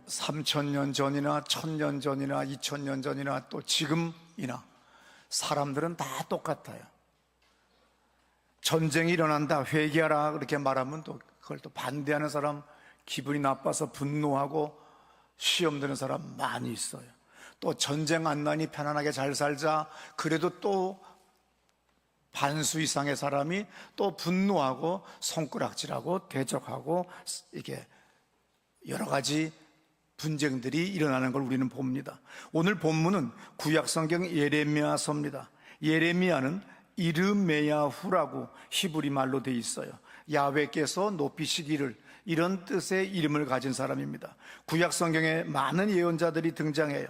3000년 전이나 1000년 전이나 2000년 전이나 또 지금이나 사람들은 다 똑같아요. 전쟁이 일어난다, 회개하라 그렇게 말하면 또 그걸 또 반대하는 사람, 기분이 나빠서 분노하고 시험 드는 사람 많이 있어요. 또 전쟁 안 나니 편안하게 잘 살자, 그래도 또 반수 이상의 사람이 또 분노하고 손가락질하고 대적하고 이게 여러 가지 분쟁들이 일어나는 걸 우리는 봅니다. 오늘 본문은 구약성경 예레미야서입니다. 예레미야는 이르메야후라고 히브리 말로 되어 있어요. 야훼께서 높이시기를, 이런 뜻의 이름을 가진 사람입니다. 구약성경에 많은 예언자들이 등장해요.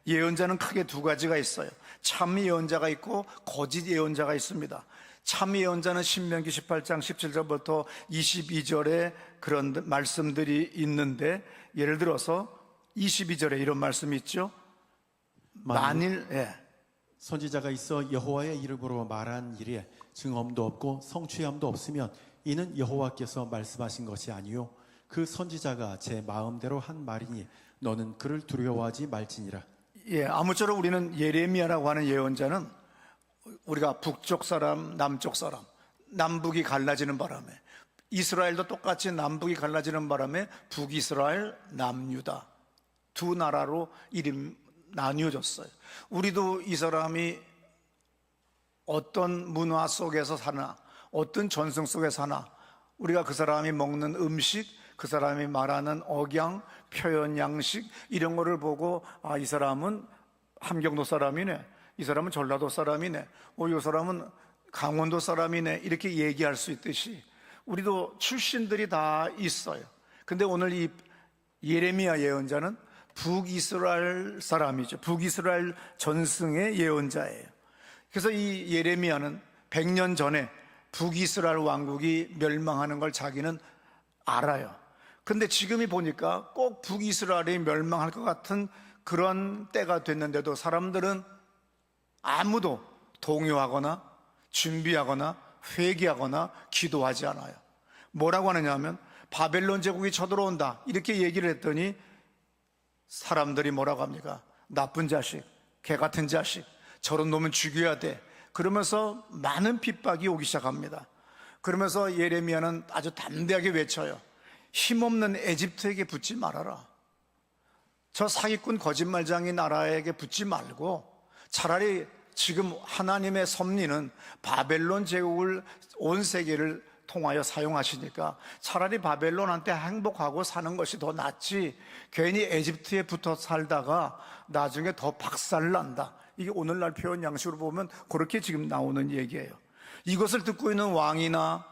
예언자는 크게 두 가지가 있어요. 참 예언자가 있고 거짓 예언자가 있습니다. 참 예언자는 신명기 18장 17절부터 22절에 그런 말씀들이 있는데, 예를 들어서 22절에 이런 말씀이 있죠. 만일 선지자가 있어 여호와의 이름으로 말한 일에 증언도 없고 성취함도 없으면 이는 여호와께서 말씀하신 것이 아니요 그 선지자가 제 마음대로 한 말이니 너는 그를 두려워하지 말지니라. 아무쪼록 우리는 예레미야라고 하는 예언자는 우리가 북쪽 사람, 남쪽 사람, 남북이 갈라지는 바람에, 이스라엘도 똑같이 남북이 갈라지는 바람에 북이스라엘, 남유다 두 나라로 이름 나뉘어졌어요. 우리도 이 사람이 어떤 문화 속에서 사나, 어떤 전승 속에 사나, 우리가 그 사람이 먹는 음식, 그 사람이 말하는 억양, 표현 양식, 이런 거를 보고 이 사람은 함경도 사람이네, 이 사람은 전라도 사람이네, 이 사람은 강원도 사람이네, 이렇게 얘기할 수 있듯이 우리도 출신들이 다 있어요. 근데 오늘 이 예레미야 예언자는 북이스라엘 사람이죠. 북이스라엘 전승의 예언자예요. 그래서 이 예레미야는 100년 전에 북이스라엘 왕국이 멸망하는 걸 자기는 알아요. 근데 지금이 보니까 꼭 북이스라엘이 멸망할 것 같은 그런 때가 됐는데도 사람들은 아무도 동요하거나 준비하거나 회개하거나 기도하지 않아요. 뭐라고 하느냐 하면 바벨론 제국이 쳐들어온다 이렇게 얘기를 했더니 사람들이 뭐라고 합니까? 나쁜 자식, 개 같은 자식, 저런 놈은 죽여야 돼, 그러면서 많은 핍박이 오기 시작합니다. 그러면서 예레미야는 아주 담대하게 외쳐요. 힘없는 에집트에게 붙지 말아라. 저 사기꾼 거짓말장이 나라에게 붙지 말고 차라리 지금 하나님의 섭리는 바벨론 제국을 온 세계를 통하여 사용하시니까 차라리 바벨론한테 행복하고 사는 것이 더 낫지, 괜히 에집트에 붙어 살다가 나중에 더 박살난다. 이게 오늘날 표현 양식으로 보면 그렇게 지금 나오는 얘기예요. 이것을 듣고 있는 왕이나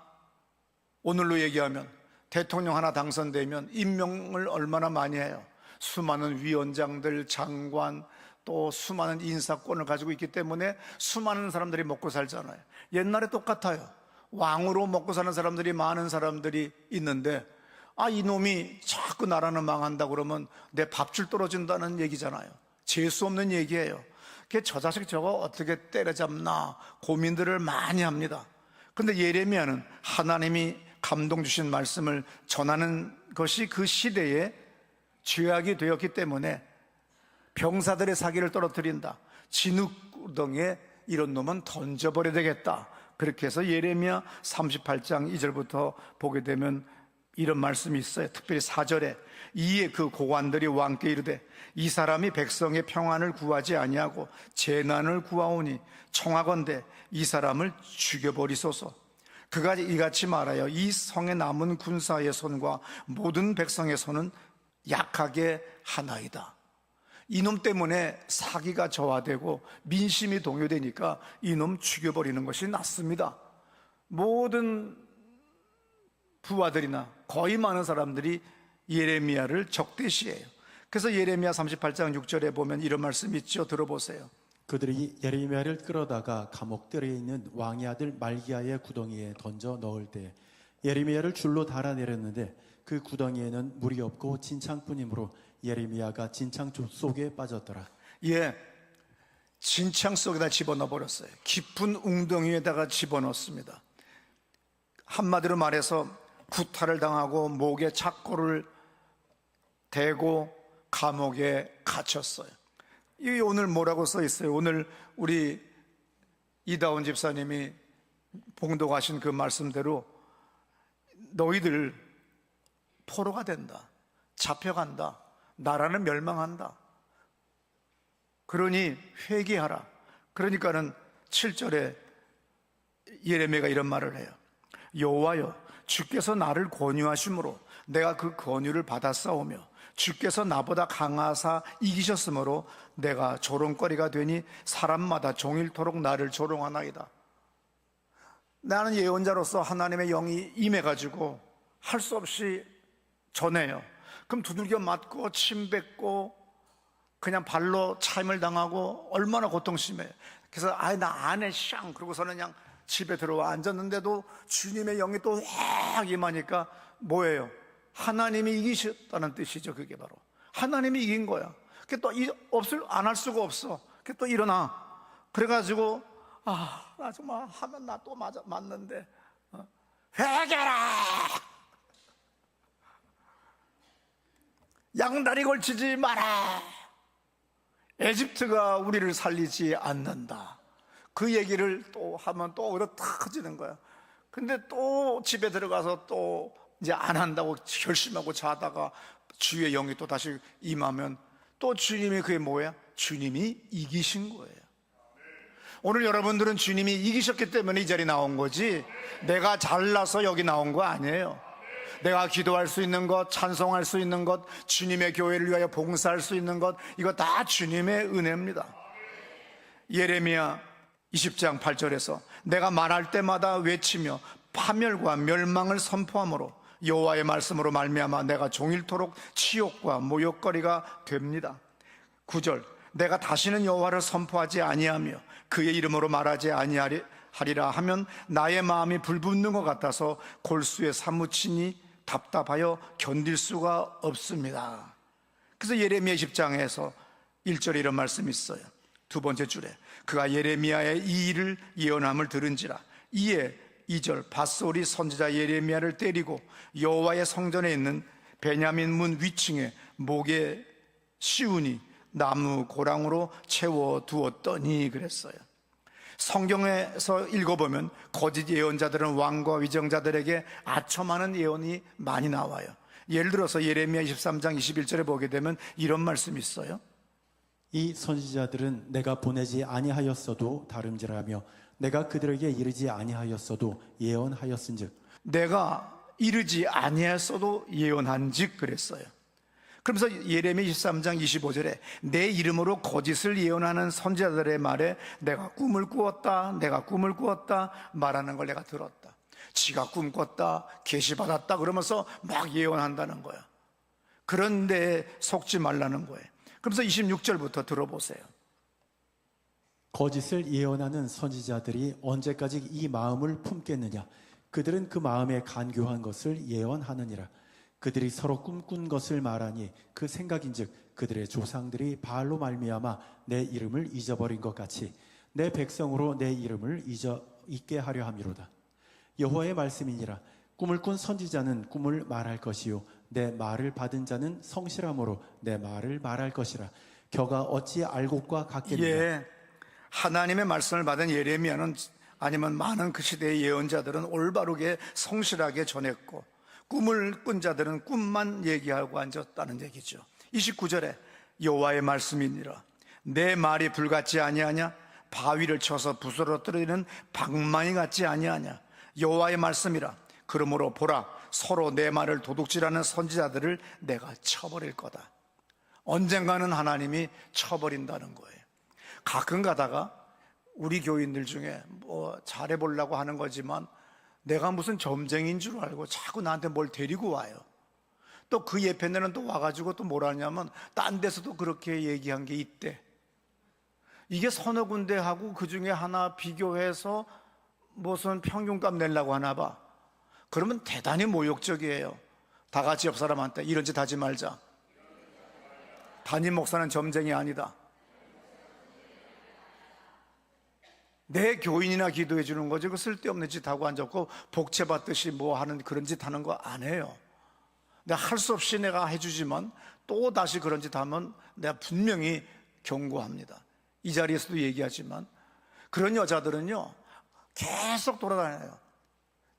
오늘로 얘기하면 대통령 하나 당선되면 임명을 얼마나 많이 해요. 수많은 위원장들, 장관, 또 수많은 인사권을 가지고 있기 때문에 수많은 사람들이 먹고 살잖아요. 옛날에 똑같아요. 왕으로 먹고 사는 사람들이 많은 사람들이 있는데 이놈이 자꾸 나라는 망한다 그러면 내 밥줄 떨어진다는 얘기잖아요. 재수 없는 얘기예요. 저 자식 저거 어떻게 때려잡나 고민들을 많이 합니다. 근데 예레미야는 하나님이 감동 주신 말씀을 전하는 것이 그 시대에 죄악이 되었기 때문에 병사들의 사기를 떨어뜨린다, 진흙구덩이에 이런 놈은 던져버려야 되겠다, 그렇게 해서 예레미야 38장 2절부터 보게 되면 이런 말씀이 있어요. 특별히 4절에 이에 그 고관들이 왕께 이르되 이 사람이 백성의 평안을 구하지 아니하고 재난을 구하오니 청하건대 이 사람을 죽여버리소서. 그가 이같이 말하여 이 성에 남은 군사의 손과 모든 백성의 손은 약하게 하나이다. 이놈 때문에 사기가 저하되고 민심이 동요되니까 이놈 죽여버리는 것이 낫습니다. 모든 부하들이나 거의 많은 사람들이 예레미야를 적대시해요. 그래서 예레미야 38장 6절에 보면 이런 말씀이 있죠. 들어보세요. 그들이 예레미야를 끌어다가 감옥들에 있는 왕의 아들 말기야의 구덩이에 던져 넣을 때 예레미야를 줄로 달아내렸는데 그 구덩이에는 물이 없고 진창뿐이므로 예레미야가 진창 속에 빠졌더라. 진창 속에다 집어넣어 버렸어요. 깊은 웅덩이에다가 집어넣습니다. 한마디로 말해서 구타를 당하고 목에 착고를 대고 감옥에 갇혔어요. 이 오늘 뭐라고 써 있어요? 오늘 우리 이다운 집사님이 봉독하신 그 말씀대로 너희들 포로가 된다, 잡혀간다, 나라는 멸망한다. 그러니 회개하라. 그러니까는 7절에 예레미야가 이런 말을 해요. 여호와여, 주께서 나를 권유하심으로 내가 그 권유를 받았사오며 주께서 나보다 강하사 이기셨으므로 내가 조롱거리가 되니 사람마다 종일토록 나를 조롱하나이다. 나는 예언자로서 하나님의 영이 임해가지고 할 수 없이 전해요. 그럼 두들겨 맞고 침 뱉고 그냥 발로 차임을 당하고 얼마나 고통심해요. 그래서 나 안 해 샹 그러고서는 그냥 집에 들어와 앉았는데도 주님의 영이 또 확 임하니까 뭐예요? 하나님이 이기셨다는 뜻이죠. 그게 바로 하나님이 이긴 거야. 그게 또 안 할 수가 없어. 그게 또 일어나. 그래가지고 나 정말 하면 나 또 맞는데 회개라. 양다리 걸치지 마라. 에집트가 우리를 살리지 않는다. 그 얘기를 또 하면 또 오히려 탁 커지는 거야. 근데 또 집에 들어가서 또 이제 안 한다고 결심하고 자다가 주의 영이 또 다시 임하면 또 주님이 그게 뭐야? 주님이 이기신 거예요. 오늘 여러분들은 주님이 이기셨기 때문에 이 자리에 나온 거지 내가 잘나서 여기 나온 거 아니에요. 내가 기도할 수 있는 것, 찬송할 수 있는 것, 주님의 교회를 위하여 봉사할 수 있는 것, 이거 다 주님의 은혜입니다. 예레미야 20장 8절에서 내가 말할 때마다 외치며 파멸과 멸망을 선포함으로 여호와의 말씀으로 말미암아 내가 종일토록 치욕과 모욕거리가 됩니다. 9절 내가 다시는 여호와를 선포하지 아니하며 그의 이름으로 말하지 아니하리라 하면 나의 마음이 불붙는 것 같아서 골수에 사무치니 답답하여 견딜 수가 없습니다. 그래서 예레미야 10장에서 1절에 이런 말씀이 있어요. 두 번째 줄에 그가 예레미야의 이 일을 예언함을 들은지라 이에 2절 밧솔이 선지자 예레미야를 때리고 여호와의 성전에 있는 베냐민 문 위층에 목에 씌우니 나무 고랑으로 채워 두었더니 그랬어요. 성경에서 읽어보면 거짓 예언자들은 왕과 위정자들에게 아첨하는 예언이 많이 나와요. 예를 들어서 예레미야 23장 21절에 보게 되면 이런 말씀이 있어요. 이 선지자들은 내가 보내지 아니하였어도 다름질하며 내가 그들에게 이르지 아니하였어도 예언하였은즉 내가 이르지 아니했어도 예언한즉 그랬어요. 그러면서 예레미야 23장 25절에 내 이름으로 거짓을 예언하는 선지자들의 말에 내가 꿈을 꾸었다 말하는 걸 내가 들었다. 지가 꿈 꿨다 계시받았다 그러면서 막 예언한다는 거야. 그런데 속지 말라는 거예요. 그러면서 26절부터 들어보세요. 거짓을 예언하는 선지자들이 언제까지 이 마음을 품겠느냐? 그들은 그 마음에 간교한 것을 예언하느니라. 그들이 서로 꿈꾼 것을 말하니 그 생각인즉 그들의 조상들이 바알로 말미암아 내 이름을 잊어버린 것 같이 내 백성으로 내 이름을 잊게 하려 함이로다. 여호와의 말씀이니라. 꿈을 꾼 선지자는 꿈을 말할 것이요 내 말을 받은 자는 성실함으로 내 말을 말할 것이라. 겨가 어찌 알곡과 같겠느냐. 예, 하나님의 말씀을 받은 예레미야는 아니면 많은 그 시대의 예언자들은 올바르게 성실하게 전했고 꿈을 꾼 자들은 꿈만 얘기하고 앉았다는 얘기죠. 29절에 여호와의 말씀이니라. 내 말이 불같지 아니하냐? 바위를 쳐서 부스러뜨리는 방망이 같지 아니하냐? 여호와의 말씀이라. 그러므로 보라, 서로 내 말을 도둑질하는 선지자들을 내가 쳐버릴 거다. 언젠가는 하나님이 쳐버린다는 거예요. 가끔 가다가 우리 교인들 중에 뭐 잘해보려고 하는 거지만 내가 무슨 점쟁이인 줄 알고 자꾸 나한테 뭘 데리고 와요. 또 그 예편에는 또 와가지고 또 뭐라 하냐면 딴 데서도 그렇게 얘기한 게 있대. 이게 서너 군데 하고 그 중에 하나 비교해서 무슨 평균값 내려고 하나 봐. 그러면 대단히 모욕적이에요. 다 같이 옆 사람한테 이런 짓 하지 말자. 담임 목사는 점쟁이 아니다. 내 교인이나 기도해 주는 거지 그 쓸데없는 짓 하고 앉았고 복채받듯이 뭐 하는 그런 짓 하는 거 안 해요. 내가 할 수 없이 내가 해주지만 또 다시 그런 짓 하면 내가 분명히 경고합니다. 이 자리에서도 얘기하지만 그런 여자들은요 계속 돌아다녀요.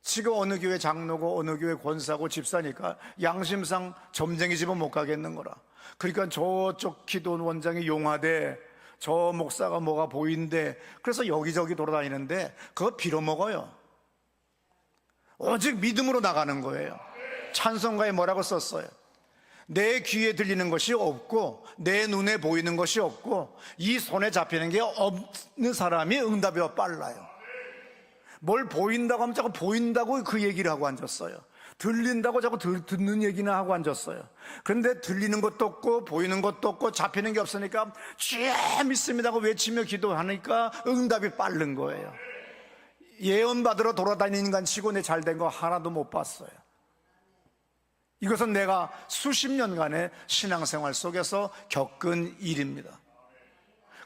지가 어느 교회 장로고 어느 교회 권사고 집사니까 양심상 점쟁이 집은 못 가겠는 거라. 그러니까 저쪽 기도 원장이 용하대, 저 목사가 뭐가 보인대. 그래서 여기저기 돌아다니는데 그거 빌어먹어요. 오직 믿음으로 나가는 거예요. 찬송가에 뭐라고 썼어요? 내 귀에 들리는 것이 없고 내 눈에 보이는 것이 없고 이 손에 잡히는 게 없는 사람이 응답이 빨라요. 뭘 보인다고 하면 자꾸 보인다고 그 얘기를 하고 앉았어요. 들린다고 자꾸 듣는 얘기나 하고 앉았어요. 그런데 들리는 것도 없고 보이는 것도 없고 잡히는 게 없으니까 주여 믿습니다고 외치며 기도하니까 응답이 빠른 거예요. 예언 받으러 돌아다니는 인간 치고 내 잘된 거 하나도 못 봤어요. 이것은 내가 수십 년간의 신앙생활 속에서 겪은 일입니다.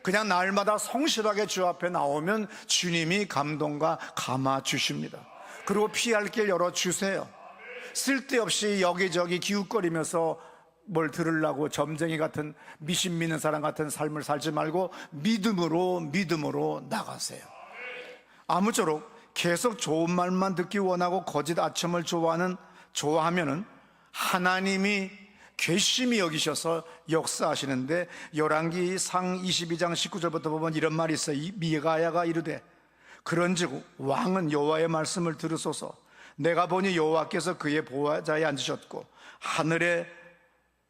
그냥 날마다 성실하게 주 앞에 나오면 주님이 감동과 감아 주십니다. 그리고 피할 길 열어주세요. 쓸데없이 여기저기 기웃거리면서 뭘 들으려고 점쟁이 같은 미신 믿는 사람 같은 삶을 살지 말고 믿음으로 나가세요. 아무쪼록 계속 좋은 말만 듣기 원하고 거짓 아첨을 좋아하면은 하나님이 괘씸히 여기셔서 역사하시는데 열왕기상 22장 19절부터 보면 이런 말이 있어요. 미가야가 이르되 그런즉 왕은 여호와의 말씀을 들으소서. 내가 보니 여호와께서 그의 보좌에 앉으셨고 하늘의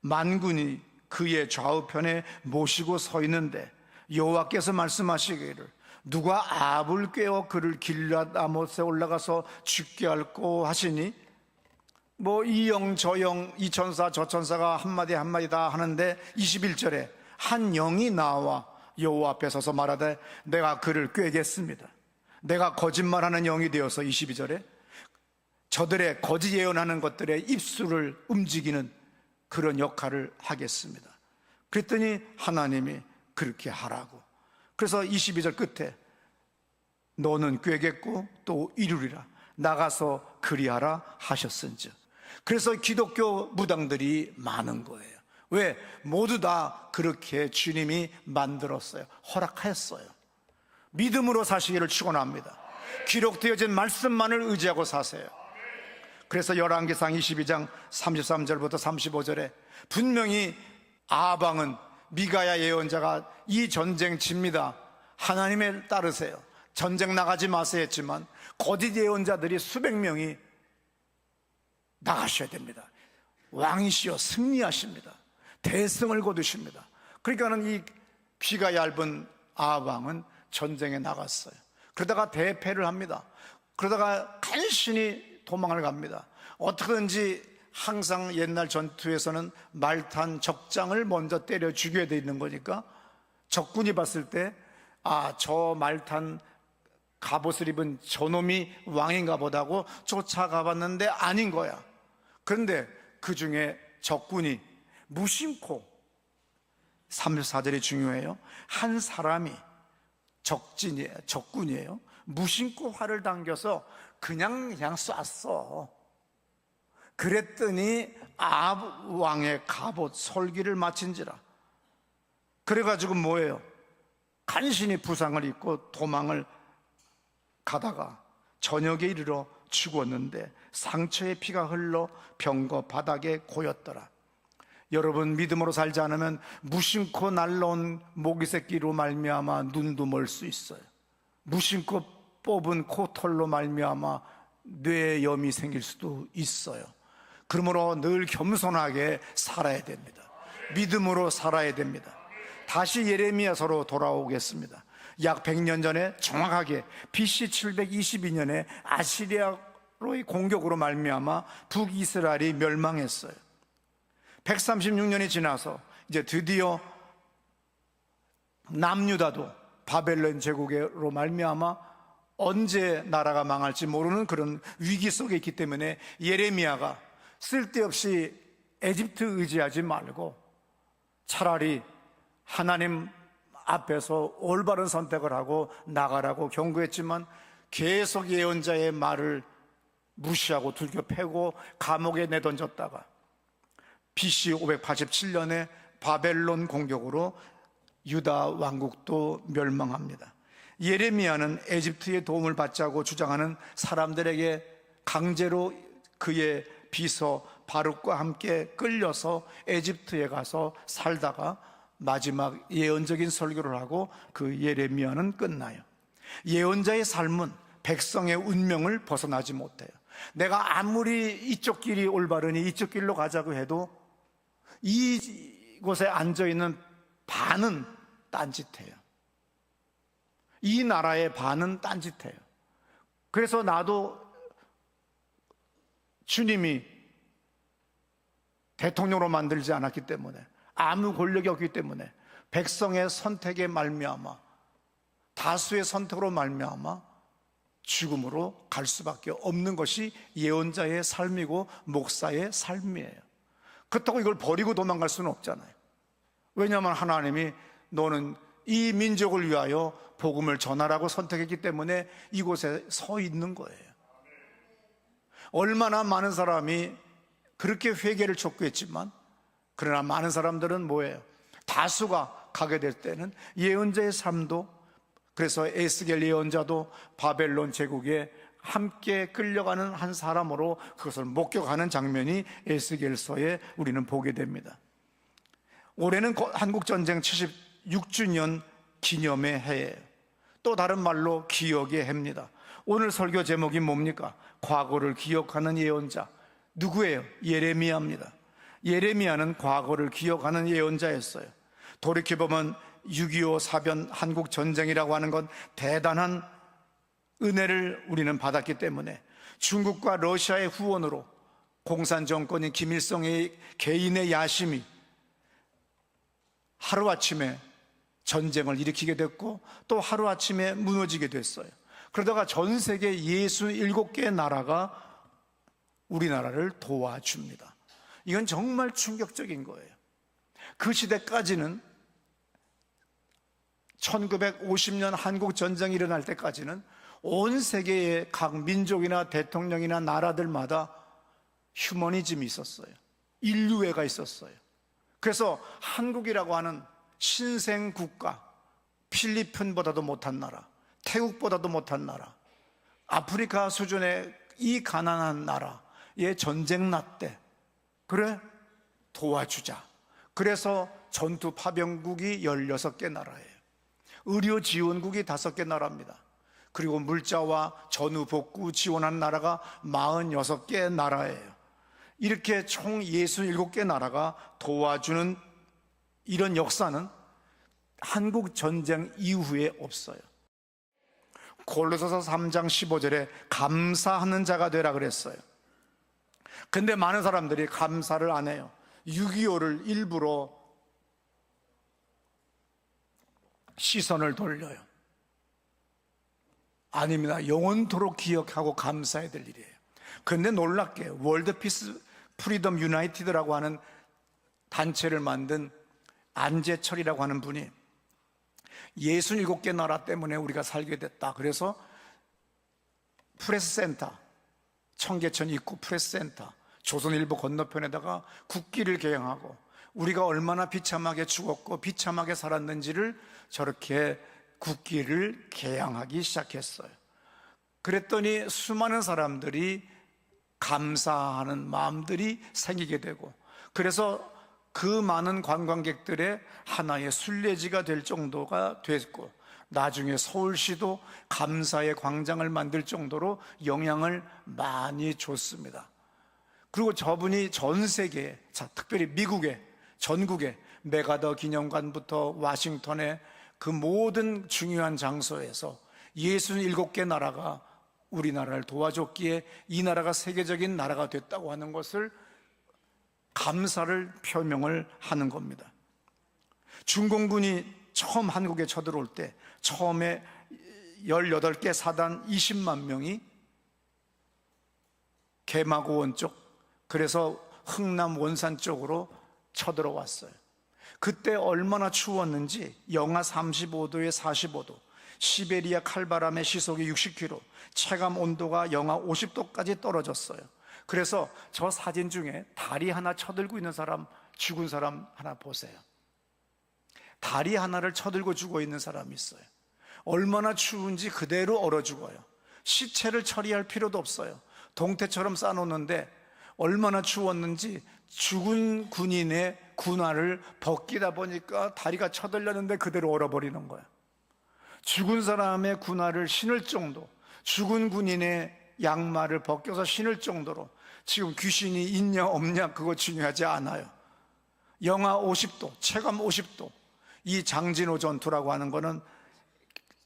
만군이 그의 좌우편에 모시고 서 있는데 여호와께서 말씀하시기를 누가 아합을 꾀어 그를 길앗 아못에 올라가서 죽게 할꼬 하시니 뭐 이 영 저 영 이 천사 저 천사가 한마디 다 하는데 21절에 한 영이 나와 여호와 앞에 서서 말하되 내가 그를 꾀겠습니다. 내가 거짓말하는 영이 되어서 22절에 저들의 거짓 예언하는 것들의 입술을 움직이는 그런 역할을 하겠습니다. 그랬더니 하나님이 그렇게 하라고. 그래서 22절 끝에 너는 꾀겠고 또 이루리라 나가서 그리하라 하셨은즉. 그래서 기독교 무당들이 많은 거예요. 왜? 모두 다 그렇게 주님이 만들었어요. 허락했어요. 믿음으로 사시기를 축원합니다. 기록되어진 말씀만을 의지하고 사세요. 그래서 열왕기상 22장 33절부터 35절에 분명히 아합 왕은 미가야 예언자가 이 전쟁 집니다, 하나님을 따르세요, 전쟁 나가지 마세요 했지만 거짓 예언자들이 수백 명이 나가셔야 됩니다. 왕이시여 승리하십니다. 대승을 거두십니다. 그러니까는 이 귀가 얇은 아합 왕은 전쟁에 나갔어요. 그러다가 대패를 합니다. 그러다가 간신히 도망을 갑니다. 어떻게든지 항상 옛날 전투에서는 말탄 적장을 먼저 때려 죽여야 되는 거니까 적군이 봤을 때 저 말탄 갑옷을 입은 저놈이 왕인가 보다고 쫓아가 봤는데 아닌 거야. 그런데 그 중에 적군이 무심코 34절이 중요해요. 한 사람이 적군이에요. 무심코 활을 당겨서 그냥 쐈어. 그랬더니 아합 왕의 갑옷 솔기를 마친지라. 그래가지고 뭐예요? 간신히 부상을 입고 도망을 가다가 저녁에 이르러 죽었는데 상처의 피가 흘러 병거 바닥에 고였더라. 여러분, 믿음으로 살지 않으면 무심코 날라온 모기 새끼로 말미암아 눈도 멀 수 있어요. 무심코 뽑은 코털로 말미암아 뇌염이 생길 수도 있어요. 그러므로 늘 겸손하게 살아야 됩니다. 믿음으로 살아야 됩니다. 다시 예레미야서로 돌아오겠습니다. 약 100년 전에 정확하게 BC 722년에 아시리아로의 공격으로 말미암아 북이스라엘이 멸망했어요. 136년이 지나서 이제 드디어 남유다도 바벨론 제국으로 말미암아 언제 나라가 망할지 모르는 그런 위기 속에 있기 때문에 예레미야가 쓸데없이 에집트 의지하지 말고 차라리 하나님 앞에서 올바른 선택을 하고 나가라고 경고했지만 계속 예언자의 말을 무시하고 들켜 패고 감옥에 내던졌다가 BC 587년에 바벨론 공격으로 유다 왕국도 멸망합니다. 예레미야는 에집트의 도움을 받자고 주장하는 사람들에게 강제로 그의 비서 바룩과 함께 끌려서 에집트에 가서 살다가 마지막 예언적인 설교를 하고 그 예레미야는 끝나요. 예언자의 삶은 백성의 운명을 벗어나지 못해요. 내가 아무리 이쪽 길이 올바르니 이쪽 길로 가자고 해도 이곳에 앉아있는 반은 딴짓해요. 이 나라의 반은 딴짓해요. 그래서 나도 주님이 대통령으로 만들지 않았기 때문에, 아무 권력이 없기 때문에, 백성의 선택에 말미암아, 다수의 선택으로 말미암아 죽음으로 갈 수밖에 없는 것이 예언자의 삶이고 목사의 삶이에요. 그렇다고 이걸 버리고 도망갈 수는 없잖아요. 왜냐하면 하나님이 너는 이 민족을 위하여 복음을 전하라고 선택했기 때문에 이곳에 서 있는 거예요. 얼마나 많은 사람이 그렇게 회개를 촉구했지만, 그러나 많은 사람들은 뭐예요? 다수가 가게 될 때는 예언자의 삶도, 그래서 에스겔 예언자도 바벨론 제국에 함께 끌려가는 한 사람으로 그것을 목격하는 장면이 에스겔서에 우리는 보게 됩니다. 올해는 한국전쟁 76주년 기념의 해예요. 또 다른 말로 기억의 해입니다. 오늘 설교 제목이 뭡니까? 과거를 기억하는 예언자. 누구예요? 예레미야입니다. 예레미야는 과거를 기억하는 예언자였어요. 돌이켜보면 6.25 사변 한국전쟁이라고 하는 건 대단한 은혜를 우리는 받았기 때문에, 중국과 러시아의 후원으로 공산정권인 김일성의 개인의 야심이 하루아침에 전쟁을 일으키게 됐고, 또 하루아침에 무너지게 됐어요. 그러다가 전 세계 67개의 나라가 우리나라를 도와줍니다. 이건 정말 충격적인 거예요. 그 시대까지는, 1950년 한국전쟁이 일어날 때까지는 온 세계의 각 민족이나 대통령이나 나라들마다 휴머니즘이 있었어요. 인류애가 있었어요. 그래서 한국이라고 하는 신생 국가, 필리핀보다도 못한 나라, 태국보다도 못한 나라, 아프리카 수준의 이 가난한 나라의 전쟁 났대. 그래? 도와주자. 그래서 전투 파병국이 16개 나라예요. 의료 지원국이 5개 나라입니다. 그리고 물자와 전후 복구 지원한 나라가 46개 나라예요. 이렇게 총 67개 나라가 도와주는 이런 역사는 한국 전쟁 이후에 없어요. 골로새서 3장 15절에 감사하는 자가 되라 그랬어요. 근데 많은 사람들이 감사를 안 해요. 6.25를 일부러 시선을 돌려요. 아닙니다. 영원토록 기억하고 감사해야 될 일이에요. 그런데 놀랍게 월드 피스 프리덤 유나이티드라고 하는 단체를 만든 안재철이라고 하는 분이 67개 나라 때문에 우리가 살게 됐다. 그래서 프레스센터, 청계천 입구 프레스센터, 조선일보 건너편에다가 국기를 개양하고 우리가 얼마나 비참하게 죽었고 비참하게 살았는지를 저렇게 국기를 개양하기 시작했어요. 그랬더니 수많은 사람들이 감사하는 마음들이 생기게 되고, 그래서 그 많은 관광객들의 하나의 순례지가 될 정도가 됐고, 나중에 서울시도 감사의 광장을 만들 정도로 영향을 많이 줬습니다. 그리고 저분이 전 세계에, 특별히 미국에, 전국에 메가더 기념관부터 와싱턴의 그 모든 중요한 장소에서 67개 나라가 우리나라를 도와줬기에 이 나라가 세계적인 나라가 됐다고 하는 것을 감사를 표명을 하는 겁니다. 중공군이 처음 한국에 쳐들어올 때 처음에 18개 사단 20만 명이 개마고원 쪽, 그래서 흥남 원산 쪽으로 쳐들어왔어요. 그때 얼마나 추웠는지 영하 35도에 45도, 시베리아 칼바람의 시속이 60km, 체감 온도가 영하 50도까지 떨어졌어요. 그래서 저 사진 중에 다리 하나 쳐들고 있는 사람, 죽은 사람 하나 보세요. 다리 하나를 쳐들고 죽어 있는 사람이 있어요. 얼마나 추운지 그대로 얼어 죽어요. 시체를 처리할 필요도 없어요. 동태처럼 싸놓는데 얼마나 추웠는지 죽은 군인의 군화를 벗기다 보니까 다리가 쳐들렸는데 그대로 얼어버리는 거예요. 죽은 사람의 군화를 신을 정도, 죽은 군인의 양말을 벗겨서 신을 정도로 지금 귀신이 있냐 없냐 그거 중요하지 않아요. 영하 50도, 체감 50도. 이 장진호 전투라고 하는 거는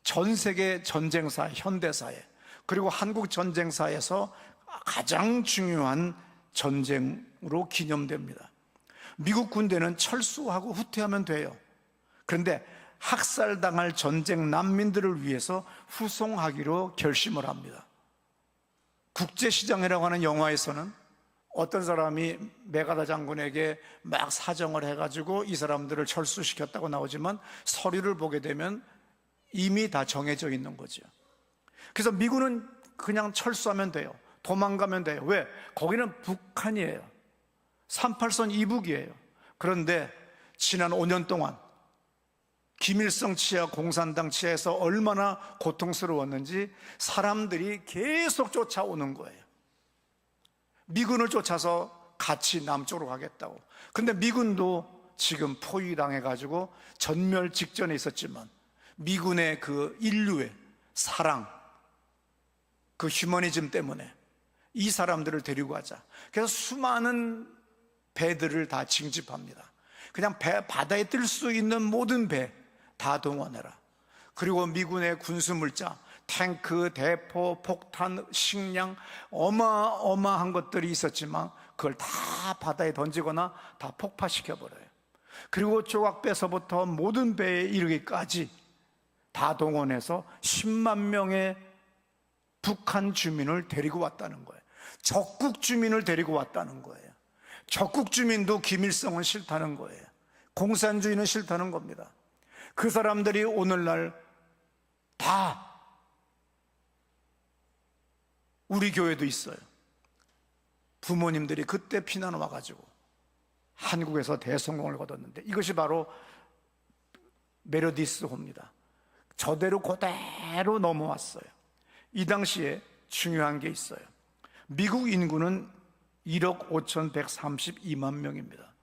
전 세계 전쟁사, 현대사에, 그리고 한국 전쟁사에서 가장 중요한 전쟁으로 기념됩니다. 미국 군대는 철수하고 후퇴하면 돼요. 그런데 학살당할 전쟁 난민들을 위해서 후송하기로 결심을 합니다. 국제시장이라고 하는 영화에서는 어떤 사람이 메가다 장군에게 막 사정을 해가지고 이 사람들을 철수시켰다고 나오지만 서류를 보게 되면 이미 다 정해져 있는 거죠. 그래서 미군은 그냥 철수하면 돼요. 도망가면 돼요. 왜? 거기는 북한이에요. 38선 이북이에요. 그런데 지난 5년 동안 김일성 치하, 공산당 치하에서 얼마나 고통스러웠는지 사람들이 계속 쫓아오는 거예요. 미군을 쫓아서 같이 남쪽으로 가겠다고. 근데 미군도 지금 포위당해가지고 전멸 직전에 있었지만 미군의 그 인류의 사랑, 그 휴머니즘 때문에 이 사람들을 데리고 가자. 그래서 수많은 배들을 다 징집합니다. 그냥 바다에 뜰 수 있는 모든 배 다 동원해라. 그리고 미군의 군수물자, 탱크, 대포, 폭탄, 식량, 어마어마한 것들이 있었지만 그걸 다 바다에 던지거나 다 폭파시켜버려요. 그리고 조각배서부터 모든 배에 이르기까지 다 동원해서 10만 명의 북한 주민을 데리고 왔다는 거예요. 적국 주민을 데리고 왔다는 거예요. 적국 주민도 김일성은 싫다는 거예요. 공산주의는 싫다는 겁니다. 그 사람들이 오늘날 다 우리 교회도 있어요. 부모님들이 그때 피난 와가지고 한국에서 대성공을 거뒀는데 이것이 바로 메르디스호입니다. 저대로 그대로 넘어왔어요. 이 당시에 중요한 게 있어요. 미국 인구는 1억 5,132만 명입니다.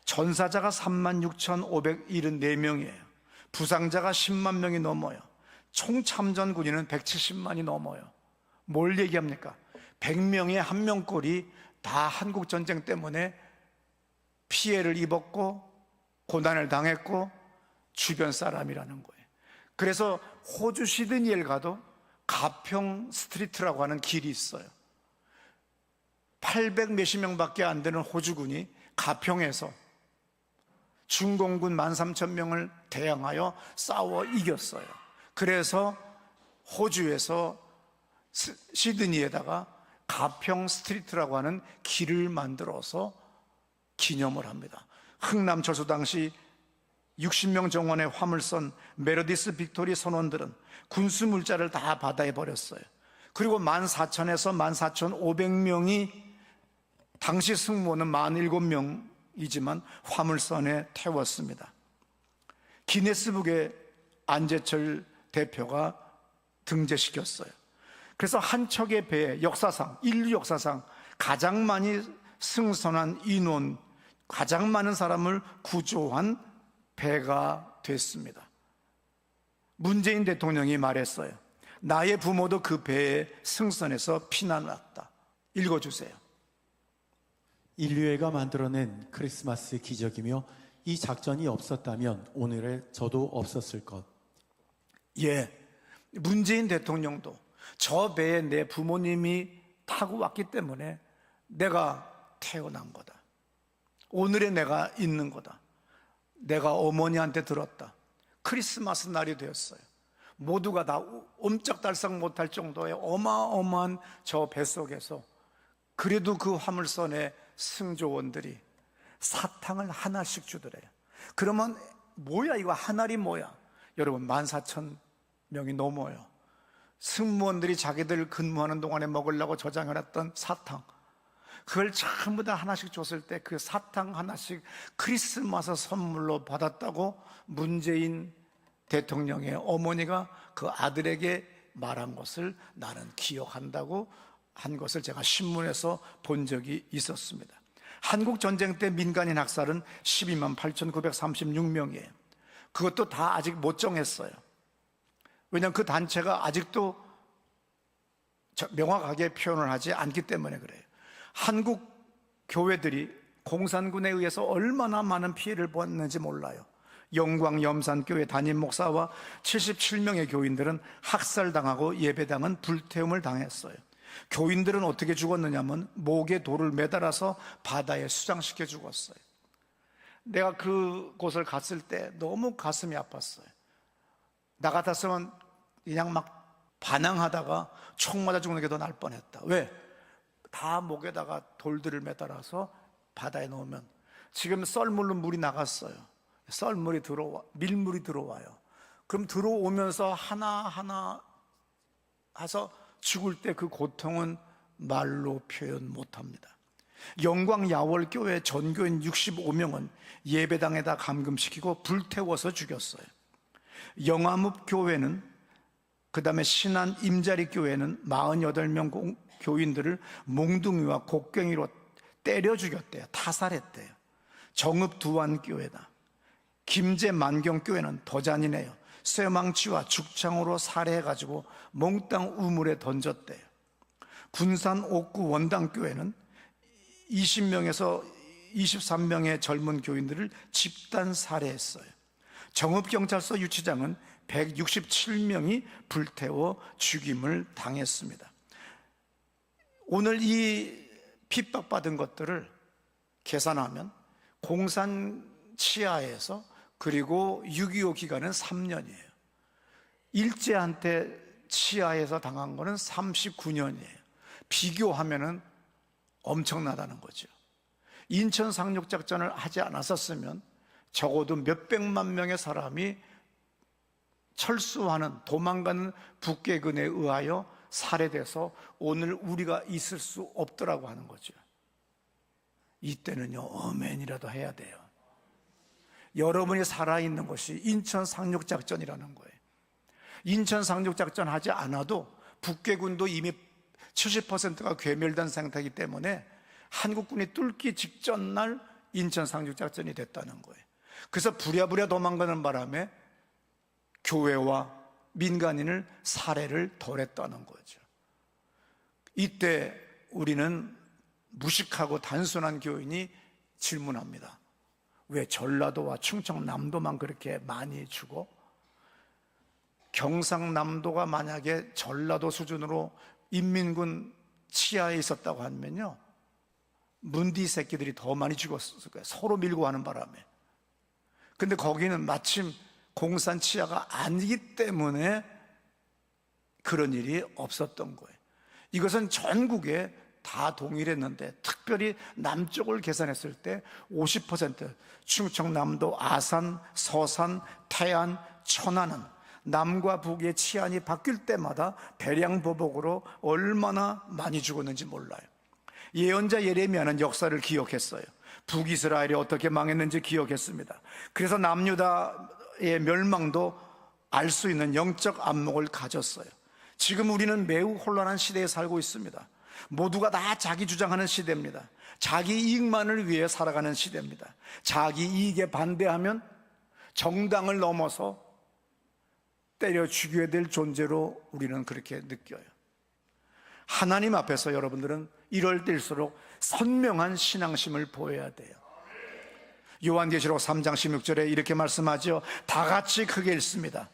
전사자가 36,574명이에요. 부상자가 10만 명이 넘어요. 총 참전 군인은 170만이 넘어요. 뭘 얘기합니까? 100명의 1명꼴이 다 한국전쟁 때문에 피해를 입었고 고난을 당했고 주변 사람이라는 거예요. 그래서 호주 시드니에 가도 가평 스트리트라고 하는 길이 있어요. 800 몇십 명밖에 안 되는 호주군이 가평에서 중공군 13,000명을 대항하여 싸워 이겼어요. 그래서 호주에서 시드니에다가 가평 스트리트라고 하는 길을 만들어서 기념을 합니다. 흥남철수 당시 60명 정원의 화물선 메르디스 빅토리 선원들은 군수물자를 다 바다에 버렸어요. 그리고 14,000에서 14,500명이 당시 승무원은 17명이지만 화물선에 태웠습니다. 기네스북에 안재철 대표가 등재시켰어요. 그래서 한 척의 배에 역사상, 인류 역사상 가장 많이 승선한 인원, 가장 많은 사람을 구조한 배가 됐습니다. 문재인 대통령이 말했어요. 나의 부모도 그 배에 승선해서 피난 왔다. 읽어주세요. 인류애가 만들어낸 크리스마스 기적이며 이 작전이 없었다면 오늘의 저도 없었을 것. 예, 문재인 대통령도 저 배에 내 부모님이 타고 왔기 때문에 내가 태어난 거다. 오늘의 내가 있는 거다. 내가 어머니한테 들었다. 크리스마스 날이 되었어요. 모두가 다 옴짝달싹 못할 정도의 어마어마한 저 뱃속에서 그래도 그 화물선의 승조원들이 사탕을 하나씩 주더래요. 그러면 뭐야 이거 한 알이 뭐야? 여러분 14,000명이 넘어요. 승무원들이 자기들 근무하는 동안에 먹으려고 저장해놨던 사탕, 그걸 전부 다 하나씩 줬을 때 그 사탕 하나씩 크리스마스 선물로 받았다고 문재인 대통령의 어머니가 그 아들에게 말한 것을 나는 기억한다고 한 것을 제가 신문에서 본 적이 있었습니다. 한국 전쟁 때 민간인 학살은 12만 8,936명이에요. 그것도 다 아직 못 정했어요. 왜냐하면 그 단체가 아직도 명확하게 표현을 하지 않기 때문에 그래요. 한국 교회들이 공산군에 의해서 얼마나 많은 피해를 봤는지 몰라요. 영광 염산교회 담임 목사와 77명의 교인들은 학살당하고 예배당은 불태움을 당했어요. 교인들은 어떻게 죽었느냐면 목에 돌을 매달아서 바다에 수장시켜 죽었어요. 내가 그곳을 갔을 때 너무 가슴이 아팠어요. 나 같았으면 그냥 막 반항하다가 총 맞아 죽는 게 더 날 뻔했다. 왜? 다 목에다가 돌들을 매달아서 바다에 놓으면, 지금 썰물로 물이 나갔어요. 썰물이 밀물이 들어와요. 그럼 들어오면서 하나하나 해서 죽을 때 그 고통은 말로 표현 못합니다. 영광 야월교회 전교인 65명은 예배당에다 감금시키고 불태워서 죽였어요. 영암읍 교회는, 그 다음에 신안 임자리 교회는 48명 교인들을 몽둥이와 곡괭이로 때려 죽였대요. 타살했대요. 정읍 두안교회다. 김제 만경교회는 더 잔인해요. 쇠망치와 죽창으로 살해해가지고 몽땅 우물에 던졌대요. 군산 옥구 원당교회는 20명에서 23명의 젊은 교인들을 집단 살해했어요. 정읍경찰서 유치장은 167명이 불태워 죽임을 당했습니다. 오늘 이 핍박받은 것들을 계산하면 공산 치하에서, 그리고 6.25 기간은 3년이에요. 일제한테 치하에서 당한 거는 39년이에요. 비교하면은 엄청나다는 거죠. 인천 상륙작전을 하지 않았었으면 적어도 몇백만 명의 사람이 철수하는, 도망가는 북괴근에 의하여 살해돼서 오늘 우리가 있을 수 없더라고 하는 거죠. 이때는요, 어멘이라도 해야 돼요. 여러분이 살아있는 것이 인천 상륙작전이라는 거예요. 인천 상륙작전 하지 않아도 북괴군도 이미 70%가 괴멸된 상태이기 때문에 한국군이 뚫기 직전 날 인천 상륙작전이 됐다는 거예요. 그래서 부랴부랴 도망가는 바람에 교회와 민간인을 살해를 덜 했다는 거죠. 이때 우리는 무식하고 단순한 교인이 질문합니다. 왜 전라도와 충청남도만 그렇게 많이 죽어? 경상남도가 만약에 전라도 수준으로 인민군 치하에 있었다고 하면요, 문디 새끼들이 더 많이 죽었을 거예요. 서로 밀고 하는 바람에. 근데 거기는 마침 공산 치하가 아니기 때문에 그런 일이 없었던 거예요. 이것은 전국에 다 동일했는데, 특별히 남쪽을 계산했을 때 50%, 충청남도, 아산, 서산, 태안, 천안은 남과 북의 치안이 바뀔 때마다 배량보복으로 얼마나 많이 죽었는지 몰라요. 예언자 예레미야는 역사를 기억했어요. 북이스라엘이 어떻게 망했는지 기억했습니다. 그래서 남유다의 멸망도 알 수 있는 영적 안목을 가졌어요. 지금 우리는 매우 혼란한 시대에 살고 있습니다. 모두가 다 자기 주장하는 시대입니다. 자기 이익만을 위해 살아가는 시대입니다. 자기 이익에 반대하면 정당을 넘어서 때려 죽여야 될 존재로 우리는 그렇게 느껴요. 하나님 앞에서 여러분들은 이럴 때일수록 선명한 신앙심을 보여야 돼요. 요한계시록 3장 16절에 이렇게 말씀하죠. 다 같이 크게 읽습니다.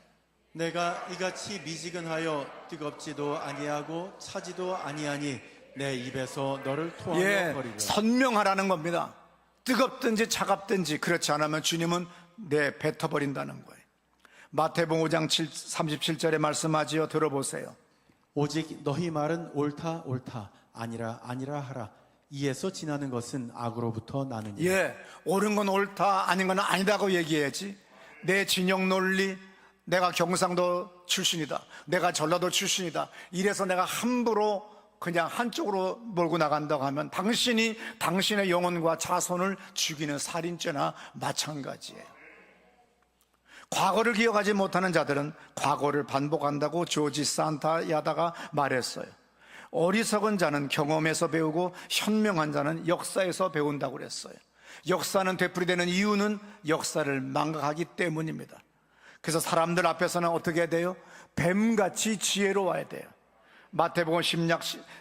내가 이같이 미지근하여 뜨겁지도 아니하고 차지도 아니하니 내 입에서 너를 토하여 버리라. 선명하라는 겁니다. 뜨겁든지 차갑든지 그렇지 않으면 주님은 뱉어버린다는 거예요. 마태복음 5장 37절에 말씀하지요. 들어보세요. 오직 너희 말은 옳다 옳다, 아니라 아니라 하라. 이에서 지나는 것은 악으로부터 나느니라. 옳은 건 옳다, 아닌 건 아니다고 얘기해야지. 내 진영 논리, 내가 경상도 출신이다, 내가 전라도 출신이다, 이래서 내가 함부로 그냥 한쪽으로 몰고 나간다고 하면 당신이 당신의 영혼과 자손을 죽이는 살인죄나 마찬가지예요. 과거를 기억하지 못하는 자들은 과거를 반복한다고 조지 산타야다가 말했어요. 어리석은 자는 경험에서 배우고 현명한 자는 역사에서 배운다고 그랬어요. 역사는 되풀이되는 이유는 역사를 망각하기 때문입니다. 그래서 사람들 앞에서는 어떻게 해야 돼요? 뱀같이 지혜로워야 돼요. 마태복음 10장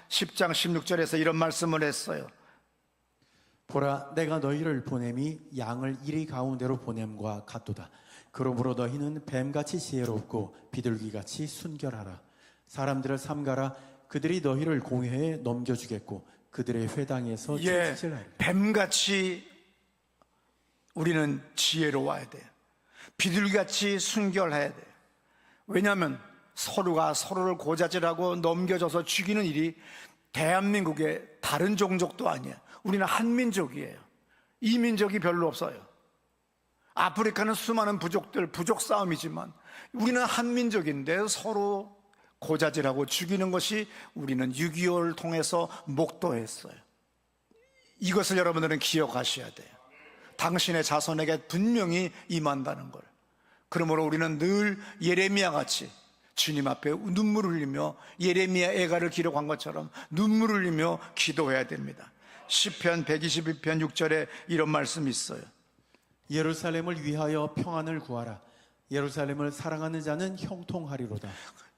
16절에서 이런 말씀을 했어요. 보라, 내가 너희를 보냄이 양을 이리 가운데로 보냄과 같도다. 그러므로 너희는 뱀같이 지혜롭고 비둘기같이 순결하라. 사람들을 삼가라. 그들이 너희를 공회에 넘겨주겠고 그들의 회당에서 채찍질하리라. 뱀같이 우리는 지혜로워야 돼요. 비둘기같이 순결해야 돼요. 왜냐하면 서로가 서로를 고자질하고 넘겨줘서 죽이는 일이 대한민국의 다른 종족도 아니에요. 우리는 한민족이에요. 이민족이 별로 없어요. 아프리카는 수많은 부족들, 부족 싸움이지만 우리는 한민족인데 서로 고자질하고 죽이는 것이 우리는 6.25를 통해서 목도했어요. 이것을 여러분들은 기억하셔야 돼요. 당신의 자손에게 분명히 임한다는 걸. 그러므로 우리는 늘 예레미야 같이 주님 앞에 눈물을 흘리며 예레미야 애가를 기록한 것처럼 눈물을 흘리며 기도해야 됩니다. 시편 122편 6절에 이런 말씀이 있어요. 예루살렘을 위하여 평안을 구하라. 예루살렘을 사랑하는 자는 형통하리로다.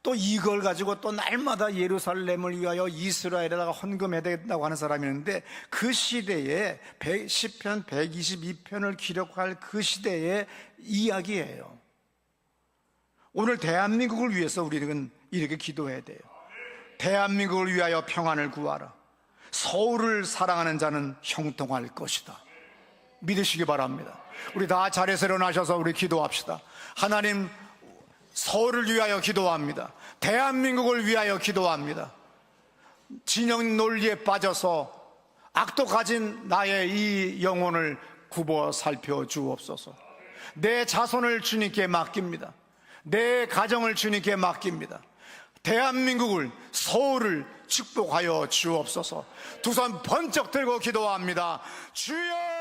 또 이걸 가지고 또 날마다 예루살렘을 위하여 이스라엘에다가 헌금해야 된다고 하는 사람이 있는데 그 시대에 시편 122편을 기록할 그 시대의 이야기예요. 오늘 대한민국을 위해서 우리는 이렇게 기도해야 돼요. 대한민국을 위하여 평안을 구하라. 서울을 사랑하는 자는 형통할 것이다. 믿으시기 바랍니다. 우리 다 자리에서 일어나셔서 우리 기도합시다. 하나님, 서울을 위하여 기도합니다. 대한민국을 위하여 기도합니다. 진영 논리에 빠져서 악도 가진 나의 이 영혼을 굽어 살펴 주옵소서. 내 자손을 주님께 맡깁니다. 내 가정을 주님께 맡깁니다. 대한민국을, 서울을 축복하여 주옵소서. 두 손 번쩍 들고 기도합니다. 주여!